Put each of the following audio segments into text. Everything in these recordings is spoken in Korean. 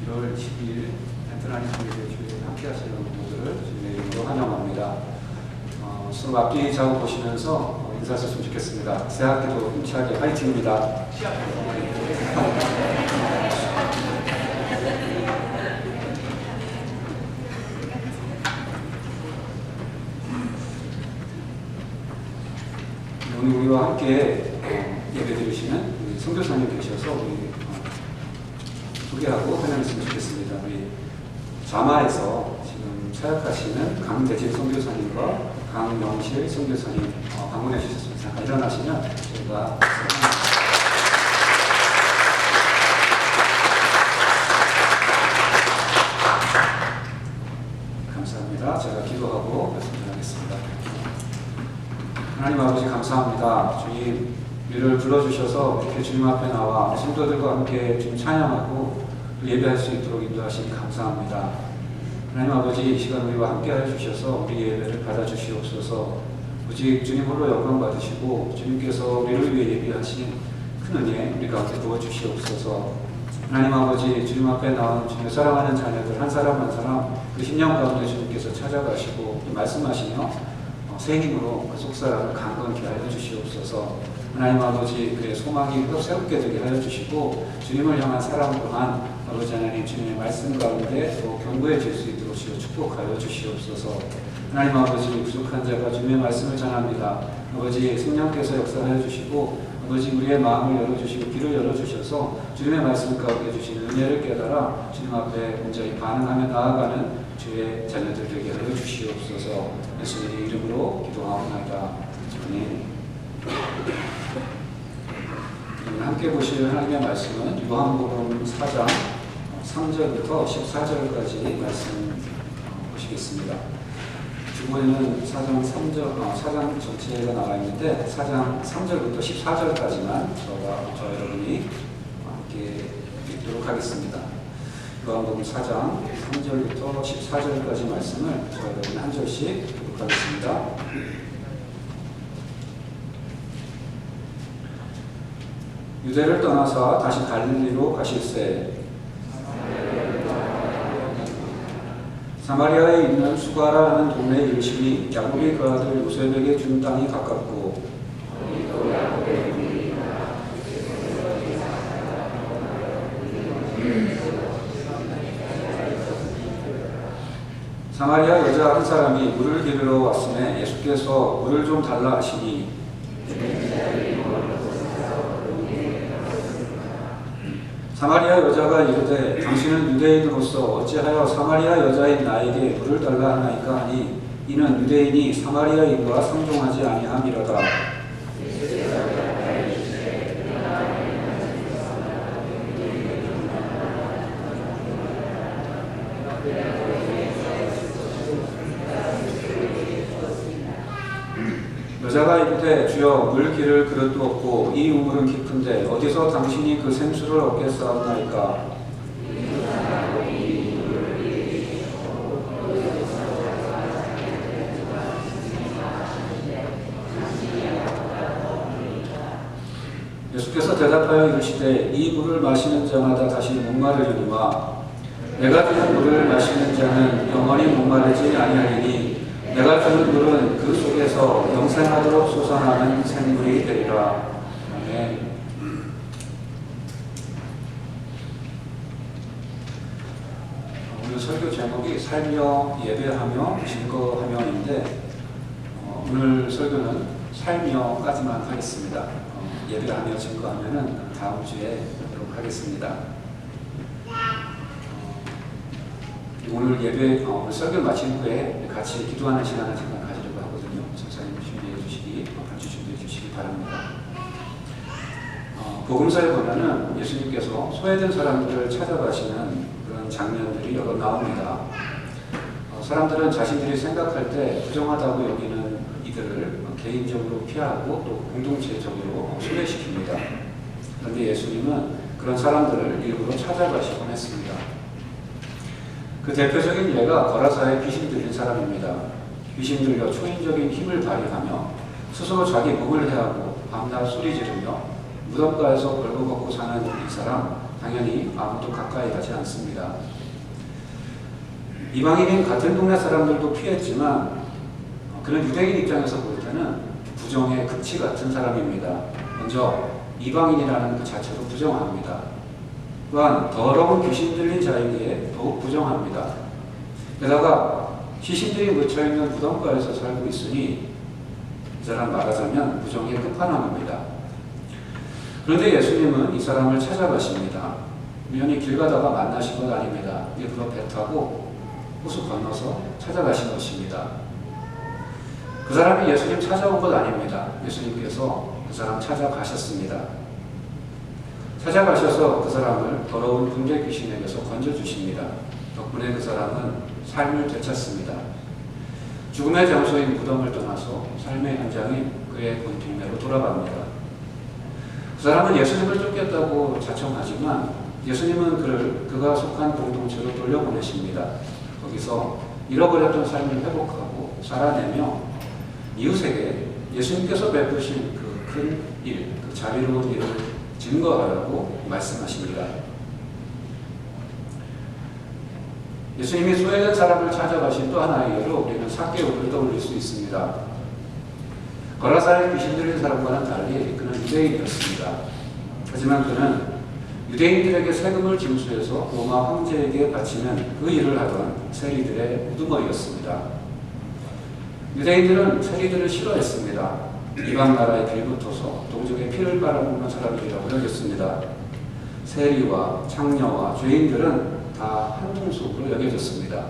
1월 10일 베테랑 교회에 함께 하시는 분들을 주님의 이름으로 환영합니다. 수업 앞뒤 자고 보시면서 인사하셨으면 좋겠습니다. 새 학기도 힘차게 화이팅입니다. 오늘 우리와 함께 예배 드리시는 우리 선교사님 계셔서 우리 소개하고 환영했으면 좋겠습니다. 우리 자마에서 지금 사역하시는 강대진 선교사님과 강명실 선교사님 방문해 주셨습니다. 잠깐 일어나시면 저희가 감사합니다. 제가 기도하고 말씀 전하겠습니다. 하나님 아버지 감사합니다. 주님 우리를 불러주셔서 이렇게 주님 앞에 나와 성도들과 함께 주님 찬양하고 또 예배할 수 있도록 인도하시니 감사합니다. 하나님 아버지 이 시간 우리와 함께 해주셔서 우리 예배를 받아주시옵소서. 오직 주님 홀로 영광 받으시고 주님께서 우리를 위해 예비하신 큰 은혜 우리 가운데 부어주시옵소서. 하나님 아버지 주님 앞에 나온 주님의 사랑하는 자녀들 한 사람 한 사람 그 심령 가운데 주님께서 찾아가시고 또 말씀하시며 새 힘으로 그 속사람을 강건케 하여 주시옵소서. 하나님 아버지 그의 소망이 또 새롭게 되게 하여 주시고 주님을 향한 사랑 또한 아버지 하나님 주님의 말씀 가운데 또 견고해질 수 있도록 주여 축복하여 주시옵소서. 하나님 아버지 부족한 자가 주님의 말씀을 전합니다. 아버지 성령께서 역사하여 주시고 아버지 우리의 마음을 열어주시고 귀를 열어주셔서 주님의 말씀 가운데 주신 은혜를 깨달아 주님 앞에 온전히 반응하며 나아가는 주의 자녀들 되게 하여 주시옵소서. 예수님의 이름으로 기도하옵나이다. 아멘. 함께 보실 하나님의 말씀은 요한복음 4장 3절부터 14절까지 말씀 보시겠습니다. 주보에는 4장 3절, 4장 전체가 나와 있는데 4장 3절부터 14절까지만 저 여러분이 함께 읽도록 하겠습니다. 요한복음 4장 3절부터 14절까지 말씀을 저 여러분 한 절씩 교독하겠습니다. 유대를 떠나서 다시 갈릴리로 가실새 사마리아에 있는 수가라 하는 동네에 이르시니 야곱이 그 아들 요셉에게 준 땅이 가깝고 사마리아 여자 한 사람이 물을 기르러 왔음에 예수께서 물을 좀 달라 하시니 사마리아 여자가 이르되 당신은 유대인으로서 어찌하여 사마리아 여자인 나에게 물을 달라 하나이까 하니 이는 유대인이 사마리아인과 상종하지 아니함이로다. 여자가 이르되 주여 물 기를 그릇도 없고 이 우물은 깊은데 어디서 당신이 그 생수를 얻겠사옵나이까. 예수께서 대답하여 이르시되 이 물을 마시는 자마다 다시 목마르리니와 내가 주는 물을 마시는 자는 영원히 목마르지 아니하리니 내가 주는 물은 그 속에서 영생하도록 솟아나는 생물이 되리라. 아멘. 오늘 설교 제목이 살며 예배하며 증거하며인데 오늘 설교는 살며까지만 하겠습니다. 예배하며 증거하면은 다음 주에 하도록 하겠습니다. 오늘 예배, 오늘 설교 마친 후에 같이 기도하는 시간을 잠깐 가지려고 하거든요. 전사님 준비해 주시기, 같이 준비해 주시기 바랍니다. 복음서에 보면은 예수님께서 소외된 사람들을 찾아가시는 그런 장면들이 여러 나옵니다. 사람들은 자신들이 생각할 때 부정하다고 여기는 이들을 개인적으로 피하고 또 공동체적으로 소외시킵니다. 그런데 예수님은 그런 사람들을 일부러 찾아가시곤 했습니다. 그 대표적인 예가 거라사의 귀신 들린 사람입니다. 귀신 들려 초인적인 힘을 발휘하며 스스로 자기 몸을 해하고 밤낮 소리 지르며 무덤가에서 벌거벗고 사는 이 사람 당연히 아무도 가까이 가지 않습니다. 이방인인 같은 동네 사람들도 피했지만 그는 유대인 입장에서 볼 때는 부정의 극치 같은 사람입니다. 먼저 이방인이라는 그 자체로 부정합니다. 또한 더러운 귀신 들린 자에게 더욱 부정합니다. 게다가 시신들이 묻혀있는 무덤가에서 살고 있으니 이 사람 말하자면 부정의 끝판왕입니다. 그런데 예수님은 이 사람을 찾아가십니다. 우연히 길 가다가 만나신 것 아닙니다. 일부러 배 타고 호수 건너서 찾아가신 것입니다. 그 사람이 예수님 찾아온 것 아닙니다. 예수님께서 그 사람 찾아가셨습니다. 찾아가셔서 그 사람을 더러운 군대 귀신에게서 건져주십니다. 덕분에 그 사람은 삶을 되찾습니다. 죽음의 장소인 무덤을 떠나서 삶의 현장인 그의 본팀내로 돌아갑니다. 그 사람은 예수님을 쫓겼다고 자청하지만 예수님은 그가 속한 공동체로 돌려보내십니다. 거기서 잃어버렸던 삶을 회복하고 살아내며 이웃에게 예수님께서 베푸신 그 큰 일, 그 자비로운 일을 증거하라고 말씀하십니다. 예수님이 소외된 사람을 찾아가신 또 하나의 예로 우리는 삭개오를 떠올릴 수 있습니다. 거라사의 귀신 들린 사람과는 달리 그는 유대인이었습니다. 하지만 그는 유대인들에게 세금을 징수해서 로마 황제에게 바치는 그 일을 하던 세리들의 우두머리였습니다. 유대인들은 세리들을 싫어했습니다. 이방 나라에 빌붙어서 동족의 피를 빨아먹는 사람들이라고 여겼습니다. 세리와 창녀와 죄인들은 다 한 통속으로 여겨졌습니다.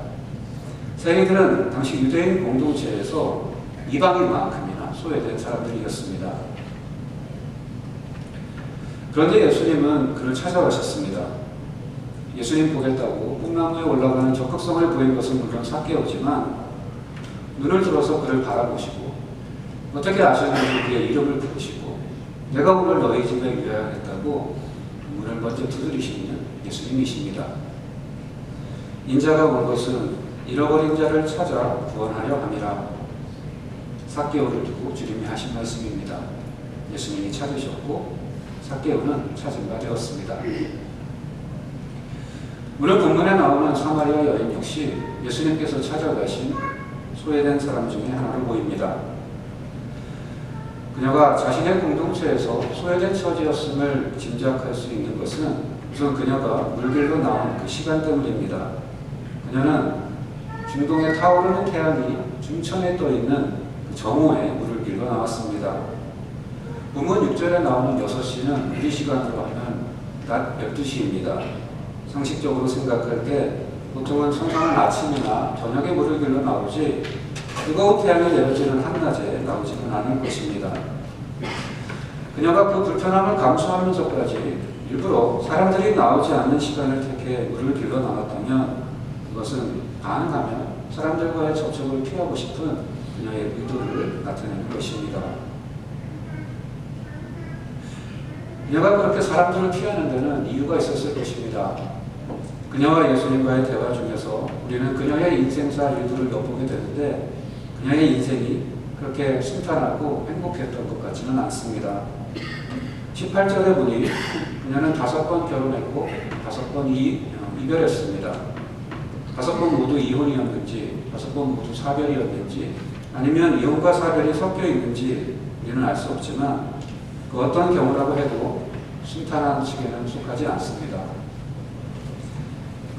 세리들은 당시 유대인 공동체에서 이방인만큼이나 소외된 사람들이었습니다. 그런데 예수님은 그를 찾아가셨습니다. 예수님 보겠다고 꿈나무에 올라가는 적극성을 보인 것은 물론 삭개오지만 눈을 들어서 그를 바라보시고 어떻게 아셨는지 그의 이름을 부르시고 내가 오늘 너희 집에 유하겠다고 문을 먼저 두드리시는 예수님이십니다. 인자가 온 것은 잃어버린 자를 찾아 구원하려 함이라. 삭개오를 두고 주님이 하신 말씀입니다. 예수님이 찾으셨고 삭개오는 찾은 바 되었습니다. 오늘 본문에 나오는 사마리아 여인 역시 예수님께서 찾아가신 소외된 사람 중에 하나로 보입니다. 그녀가 자신의 공동체에서 소외된 처지였음을 짐작할 수 있는 것은 우선 그녀가 물길로 나온 그 시간 때문입니다. 그녀는 중동에 타오르는 태양이 중천에 떠있는 그 정오에 물을 길러 나왔습니다. 본문 6절에 나오는 6시는 우리 시간으로 하면 낮 12시입니다. 상식적으로 생각할 때 보통은 성성한 아침이나 저녁에 물을 길러 나오지 뜨거운 태양이 내려지는 한낮에 나오지는 않을 것입니다. 그녀가 그 불편함을 감수하면서까지 일부러 사람들이 나오지 않는 시간을 택해 물을 길러 나왔다면 그것은 가능하면 사람들과의 접촉을 피하고 싶은 그녀의 의도를 나타내는 것입니다. 그녀가 그렇게 사람들을 피하는 데는 이유가 있었을 것입니다. 그녀와 예수님과의 대화 중에서 우리는 그녀의 인생사 일부를 엿보게 되는데 그녀의 인생이 그렇게 순탄하고 행복했던 것 같지는 않습니다. 18절에 보니 그녀는 5번 결혼했고 5번 이별했습니다. 5번 모두 이혼이었는지 5번 모두 사별이었는지 아니면 이혼과 사별이 섞여 있는지 우리는 알 수 없지만 그 어떤 경우라고 해도 순탄한 측에는 속하지 않습니다.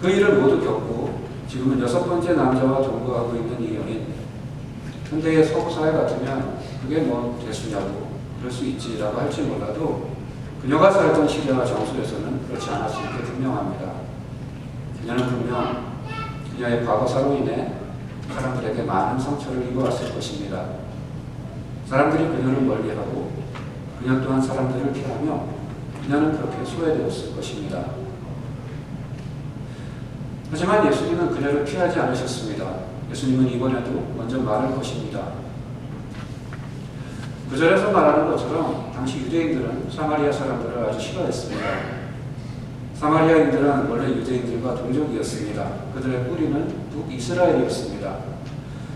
그 일을 모두 겪고 지금은 6번째 남자와 동거하고 있는 이 여인. 현대의 서구사회 같으면 그게 뭐 대수냐고 그럴 수 있지라고 할지 몰라도 그녀가 살던 시대와 장소에서는 그렇지 않았을 게 분명합니다. 그녀는 분명 그녀의 과거사로 인해 사람들에게 많은 상처를 입어왔을 것입니다. 사람들이 그녀를 멀리하고 그녀 또한 사람들을 피하며 그녀는 그렇게 소외되었을 것입니다. 하지만 예수님은 그녀를 피하지 않으셨습니다. 예수님은 이번에도 먼저 말할 것입니다. 구절에서 말하는 것처럼 당시 유대인들은 사마리아 사람들을 아주 싫어했습니다. 사마리아인들은 원래 유대인들과 동족이었습니다. 그들의 뿌리는 북이스라엘이었습니다.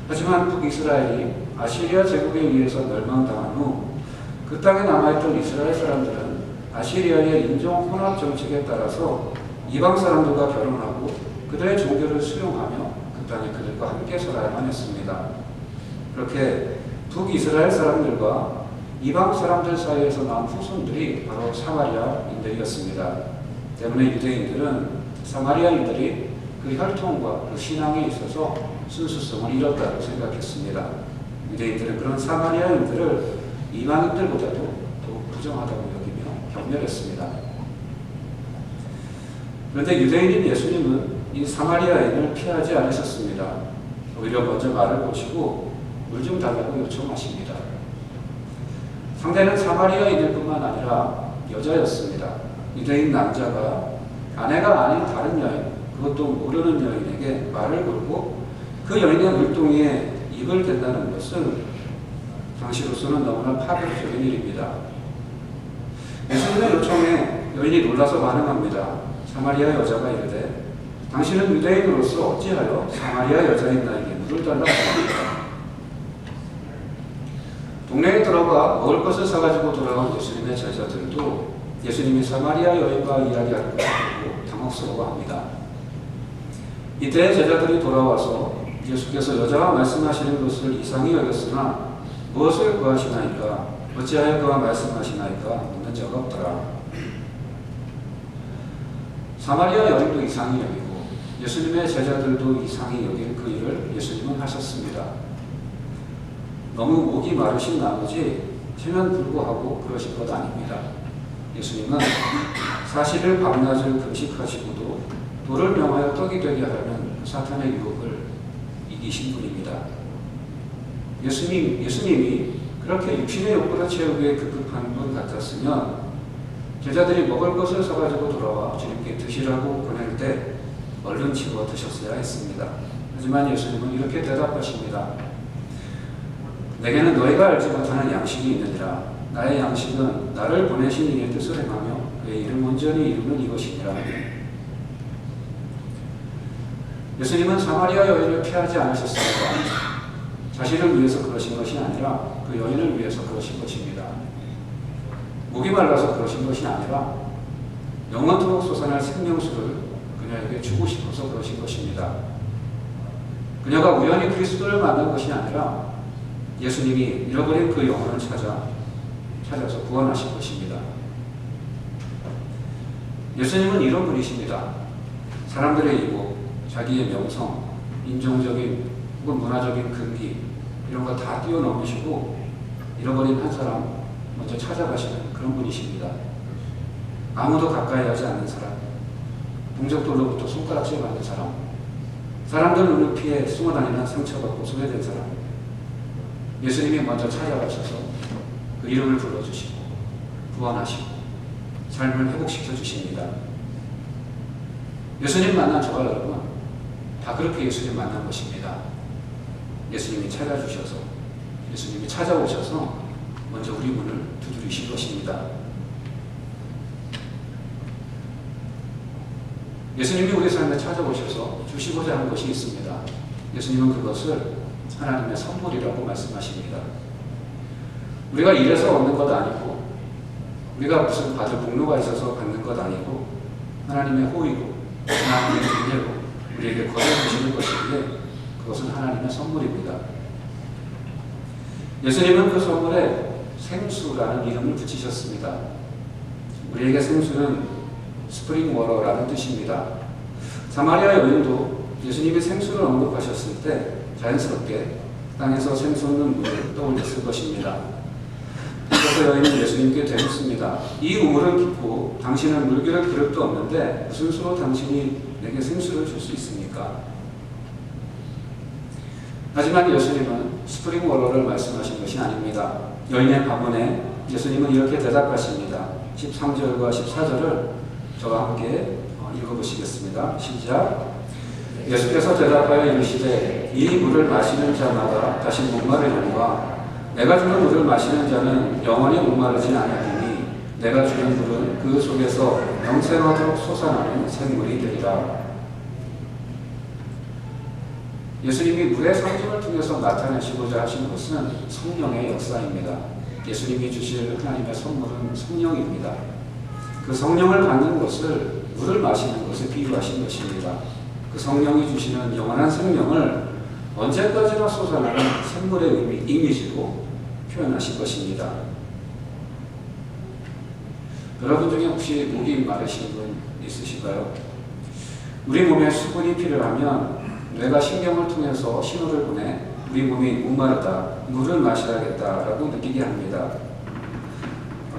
하지만 북이스라엘이 아시리아 제국에 의해서 멸망당한 후 그 땅에 남아있던 이스라엘 사람들은 아시리아의 인종 혼합 정책에 따라서 이방 사람들과 결혼하고 그들의 종교를 수용하며 그 땅에 그들과 함께 살아야만 했습니다. 그렇게 북이스라엘 사람들과 이방 사람들 사이에서 난 후손들이 바로 사마리아인들이었습니다. 때문에 유대인들은 사마리아인들이 그 혈통과 그 신앙에 있어서 순수성을 잃었다고 생각했습니다. 유대인들은 그런 사마리아인들을 이방인들보다도 더욱 부정하다고 여기며 경멸했습니다. 그런데 유대인인 예수님은 이 사마리아인을 피하지 않으셨습니다. 오히려 먼저 말을 고치고 물 좀 달라고 요청하십니다. 상대는 사마리아인일 뿐만 아니라 여자였습니다. 유대인 남자가 아내가 아닌 다른 여인, 그것도 모르는 여인에게 말을 걸고 그 여인의 물동이에 입을 댄다는 것은 당시로서는 너무나 파격적인 일입니다. 예수님의 요청에 여인이 놀라서 반응합니다. 사마리아 여자가 이르되 당신은 유대인으로서 어찌하여 사마리아 여자인 나에게 물을 달라고 합니까? 동네에 들어가 먹을 것을 사가지고 돌아온 예수님의 제자들도 예수님이 사마리아 여인과 이야기하는 것을 보고 당혹스러워합니다. 이때 제자들이 돌아와서 예수께서 여자와 말씀하시는 것을 이상히 여겼으나 무엇을 구하시나이까? 어찌하여 그와 말씀하시나이까? 묻는 자가 없더라. 사마리아 여인도 이상히 여기고 예수님의 제자들도 이상히 여길 그 일을 예수님은 하셨습니다. 너무 목이 마르신 나머지 체면 불구하고 그러신 것 아닙니다. 예수님은 40일 밤낮을 금식하시고도 돌을 명하여 떡이 되게 하려는 사탄의 유혹을 이기신 분입니다. 예수님이 그렇게 육신의 욕구를 채우기에 급급한 분 같았으면 제자들이 먹을 것을 사가지고 돌아와 주님께 드시라고 보낼 때 얼른 집어 드셨어야 했습니다. 하지만 예수님은 이렇게 대답하십니다. 내게는 너희가 알지 못하는 양식이 있느니라. 나의 양식은 나를 보내신 이의 뜻을 행하며 그의 이름 온전히 이루는 이것이니라. 예수님은 사마리아 여인을 피하지 않으셨습니다. 자신을 위해서 그러신 것이 아니라 그 여인을 위해서 그러신 것입니다. 목이 말라서 그러신 것이 아니라 영원토록 솟아날 생명수를 그녀에게 주고 싶어서 그러신 것입니다. 그녀가 우연히 그리스도를 만난 것이 아니라 예수님이 잃어버린 그 영혼을 찾아서 구원하신 것입니다. 예수님은 이런 분이십니다. 사람들의 이목, 자기의 명성, 인종적인 혹은 문화적인 금기 이런 거 다 뛰어넘으시고 잃어버린 한 사람 먼저 찾아가시는 그런 분이십니다. 아무도 가까이 하지 않는 사람, 동족들로부터 손가락질 받는 사람, 사람들 눈을 피해 숨어다니는 상처받고 소외된 사람, 예수님이 먼저 찾아가셔서 그 이름을 불러주시고 구원하시고 삶을 회복시켜 주십니다. 예수님 만난 저와 여러분 다 그렇게 예수님 만난 것입니다. 예수님이 찾아주셔서 예수님이 찾아오셔서 먼저 우리 문을 두드리신 것입니다. 예수님이 우리 삶에 찾아오셔서 주시고자 하는 것이 있습니다. 예수님은 그것을 하나님의 선물이라고 말씀하십니다. 우리가 이래서 얻는 것 아니고 우리가 무슨 받을 복로가 있어서 받는 것 아니고 하나님의 호의로 하나님의 은혜로 우리에게 거둬주시는 것이기에 그것은 하나님의 선물입니다. 예수님은 그 선물에 생수라는 이름을 붙이셨습니다. 우리에게 생수는 스프링 워터라는 뜻입니다. 사마리아 여인도 예수님이 생수를 언급하셨을 때 자연스럽게 땅에서 샘솟는 물을 떠올렸을 것입니다. 그래서 여인은 예수님께 대묻습니다. 이 우물은 깊고 당신은 물기를 그릇도 없는데 무슨 수로 당신이 내게 생수를 줄 수 있습니까? 하지만 예수님은 스프링 워터를 말씀하신 것이 아닙니다. 여인의 반문에 예수님은 이렇게 대답하십니다. 13절과 14절을 저와 함께 읽어보시겠습니다. 시작. 예수께서 대답하여 이르시되 이 물을 마시는 자마다 다시 목마르려니와 내가 주는 물을 마시는 자는 영원히 목마르지 아니하리니 내가 주는 물은 그 속에서 영생하도록 솟아나는 생물이 되리라. 예수님이 물의 상징을 통해서 나타내시고자 하신 것은 성령의 역사입니다. 예수님이 주실 하나님의 선물은 성령입니다. 그 성령을 받는 것을 물을 마시는 것에 비유하신 것입니다. 그 성령이 주시는 영원한 생명을 언제까지나 솟아나는 샘물의 이미지로 표현하신 것입니다. 여러분 중에 혹시 목이 마르신 분 있으신가요? 우리 몸에 수분이 필요하면 뇌가 신경을 통해서 신호를 보내 우리 몸이 목마르다, 물을 마셔야겠다라고 느끼게 합니다.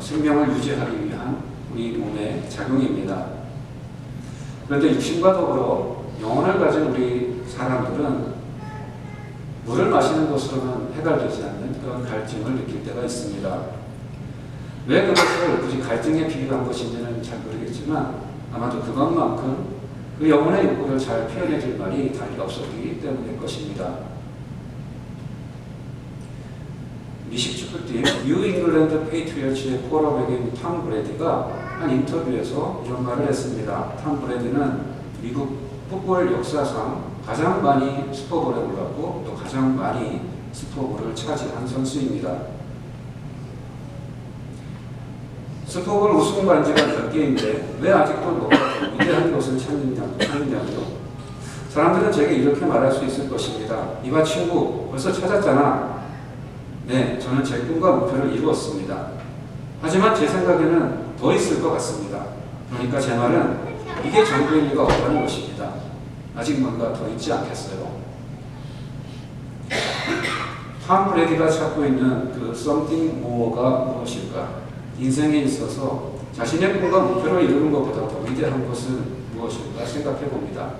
생명을 유지하기 위한 우리 몸의 작용입니다. 그런데 육신과 더불어 영혼을 가진 우리 사람들은 물을 마시는 것으로는 해결되지 않는 그런 갈증을 느낄 때가 있습니다. 왜 그것을 굳이 갈증에 비유한 것인지는 잘 모르겠지만 아마도 그것만큼 그 영혼의 욕구를 잘 표현해 줄 말이 달리 없었기 때문일 것입니다. 미식 축구팀 뉴 잉글랜드 페이트리어츠의 쿼터백인 톰 브래디가 한 인터뷰에서 이런 말을 했습니다. 톰 브래디는 미국 풋볼 역사상 가장 많이 슈퍼볼에 올랐고 또 가장 많이 슈퍼볼을 차지한 선수입니다. 슈퍼볼 우승 반지가 몇 개인데 왜 아직도 너가 위대한 것을 찾느냐고요? 사람들은 제게 이렇게 말할 수 있을 것입니다. 이봐 친구, 벌써 찾았잖아. 네, 저는 제 꿈과 목표를 이루었습니다. 하지만 제 생각에는 더 있을 것 같습니다. 그러니까 제 말은 이게 전부일 리가 없다는 것입니다. 아직 뭔가 더 있지 않겠어요? 톰 브래디가 찾고 있는 그 something more가 무엇일까? 인생에 있어서 자신의 꿈과 목표를 이루는 것보다 더 위대한 것은 무엇일까 생각해 봅니다.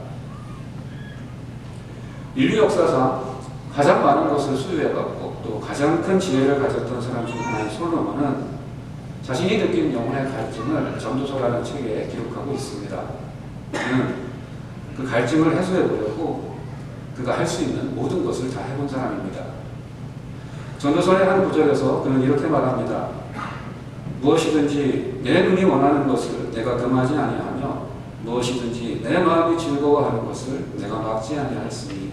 인류 역사상 가장 많은 것을 소유해갖고 또 가장 큰 지혜를 가졌던 사람 중 하나인 솔로몬은 자신이 느낀 영혼의 갈증을 전도서라는 책에 기록하고 있습니다. 그는 그 갈증을 해소해 보려고 그가 할 수 있는 모든 것을 다 해본 사람입니다. 전도서의 한 구절에서 그는 이렇게 말합니다. 무엇이든지 내 눈이 원하는 것을 내가 금하지 아니하며 무엇이든지 내 마음이 즐거워하는 것을 내가 막지 아니하였으니.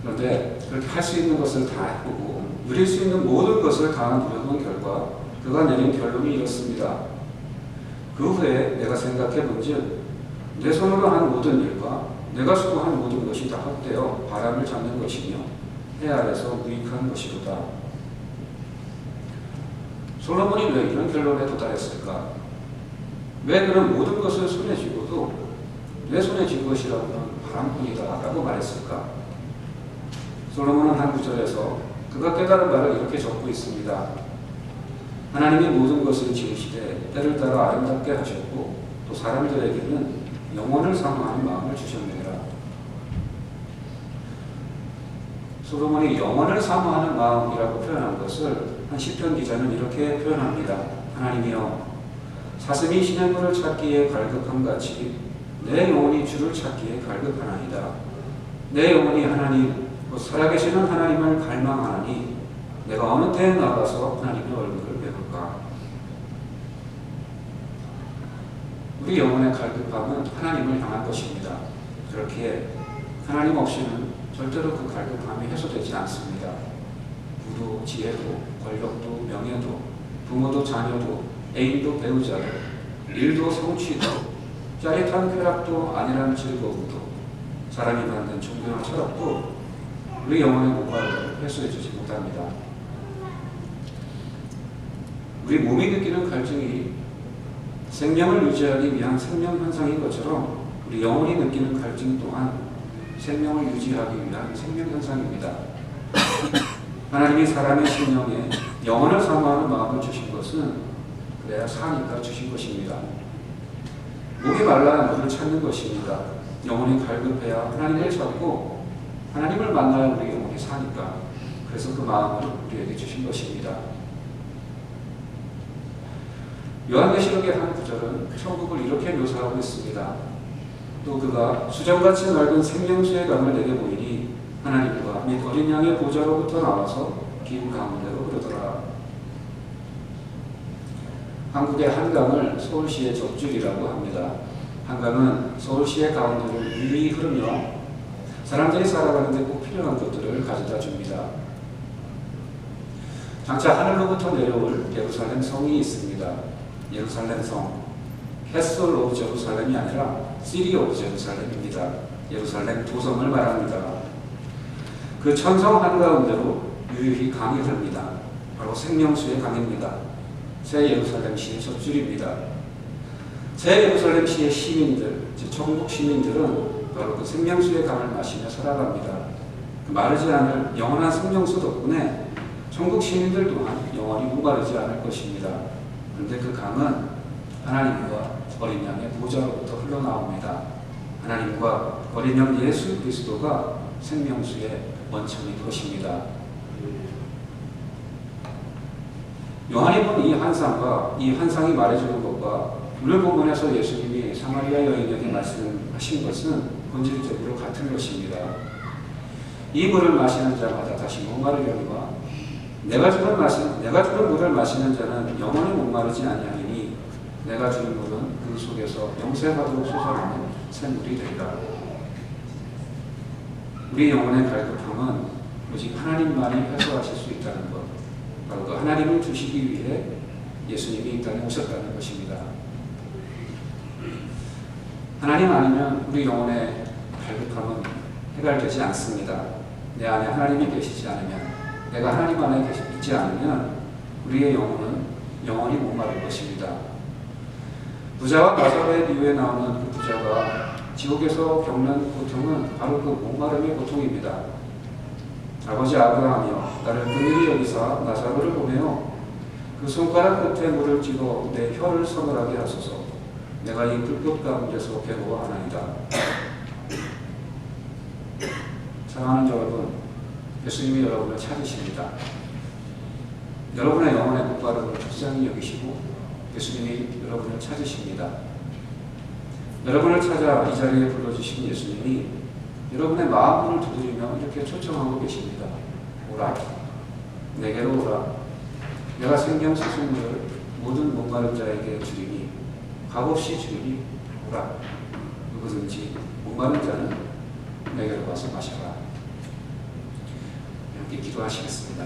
그런데 그렇게 할 수 있는 것을 다 해보고 누릴 수 있는 모든 것을 다 누려본 결과 그가 내린 결론이 이렇습니다. 그 후에 내가 생각해 본즉 내 손으로 한 모든 일과 내가 수고한 모든 것이 다 헛되어 바람을 잡는 것이며 해 아래서 무익한 것이로다. 솔로몬이 왜 이런 결론에 도달했을까? 왜 그런 모든 것을 손에 쥐고도 내 손에 쥔 것이라고는 바람뿐이다 라고 말했을까? 솔로몬은 한 구절에서 그가 깨달은 바를 이렇게 적고 있습니다. 하나님이 모든 것을 지으시되 때를 따라 아름답게 하셨고 또 사람들에게는 영원을 사모하는 마음을 주셨느니라. 솔로몬이 영원을 사모하는 마음이라고 표현한 것을 한 시편 기자는 이렇게 표현합니다. 하나님이여 사슴이 시냇물을 찾기에 갈급함같이 내 영혼이 주를 찾기에 갈급하나이다. 내 영혼이 하나님 곧 살아계시는 하나님을 갈망하나니 내가 어느 때에 나가서 하나님의 얼굴을 배울까. 우리 영혼의 갈급함은 하나님을 향한 것입니다. 그렇기에 하나님 없이는 절대로 그 갈급함이 해소되지 않습니다. 부도, 지혜도, 권력도, 명예도, 부모도, 자녀도, 애인도, 배우자도, 일도, 성취도, 짜릿한 쾌락도, 안일한 즐거움도, 사람이 만든 종교나 철학도 우리 영혼의 목마름을 해소해주지 못합니다. 우리 몸이 느끼는 갈증이 생명을 유지하기 위한 생명 현상인 것처럼 우리 영혼이 느끼는 갈증 또한 생명을 유지하기 위한 생명 현상입니다. 하나님이 사람의 심령에 영혼을 사모하는 마음을 주신 것은 그래야 사니까 주신 것입니다. 목이 말라야 물을 찾는 것입니다. 영혼이 갈급해야 하나님을 찾고 하나님을 만나야 우리 영혼이 사니까 그래서 그 마음을 우리에게 주신 것입니다. 요한계시록의 한 구절은 천국을 이렇게 묘사하고 있습니다. 또 그가 수정같이 맑은 생명수의 강을 내게 보이니 하나님과 및 어린 양의 보좌로부터 나와서 긴 가운데로 흐르더라. 한국의 한강을 서울시의 적줄이라고 합니다. 한강은 서울시의 가운데를 유유히 흐르며 사람들이 살아가는 데 꼭 필요한 것들을 가져다 줍니다. 장차 하늘로부터 내려올 예루살렘 성이 있습니다. 예루살렘 성, 캐슬 오브 제루살렘이 아니라 시리 오브 제루살렘입니다. 예루살렘 도성을 말합니다. 그 천성 한가운데로 유유히 강이 흐릅니다. 바로 생명수의 강입니다. 새 예루살렘 시의 젖줄입니다. 새 예루살렘 시의 시민들, 즉 천국 시민들은 바로 그 생명수의 강을 마시며 살아갑니다. 그 마르지 않을 영원한 생명수 덕분에 천국 시민들 또한 영원히 목마르지 않을 것입니다. 그런데 그 강은 하나님과 어린 양의 보좌로부터 흘러나옵니다. 하나님과 어린 양 예수 그리스도가 생명수의 원천인 것입니다. 요한이 본 이 환상과 이 환상이 말해주는 것과 오늘 본문에서 예수님이 사마리아 여인에게 말씀하신 것은 본질적으로 같은 것입니다. 이 물을 마시는 자마다 다시 목마르려니와 내가 주는 물을 마시는 자는 영원히 목마르지 아니하리니 내가 주는 물은 그 속에서 영생하도록 솟아나는 새 물이 되리라. 우리 영혼의 갈급함은 오직 하나님만이 해소하실 수 있다는 것, 바로 그 하나님을 주시기 위해 예수님이 이 땅에 오셨다는 것입니다. 하나님 아니면 우리 영혼의 갈급함은 해결되지 않습니다. 내 안에 하나님이 계시지 않으면, 내가 하나님 안에 있지 않으면 우리의 영혼은 영원히 목마를 것입니다. 부자와 나사로의 비유에 나오는 그 부자가 지옥에서 겪는 고통은 바로 그 목마름의 고통입니다. 아버지 아브라함이여, 나를 긍휼히 여기사 나사로를 보내어 그 손가락 끝에 물을 찍어 내 혀를 서늘하게 하소서. 내가 이 불꽃 가운데서 괴로워하나이다. 사랑하는 여러분, 예수님이 여러분을 찾으십니다. 여러분의 영혼의 목마름을 불쌍히 여기시고 예수님이 여러분을 찾으십니다. 여러분을 찾아 이 자리에 불러주신 예수님이 여러분의 마음을 두드리며 이렇게 초청하고 계십니다. 오라, 내게로 오라. 내가 생명 수순물을 모든 목마른 자에게 주리니 값없이 주리니 오라. 누구든지 목마른 자는 내게로 와서 마셔라. 이렇게 기도하시겠습니다.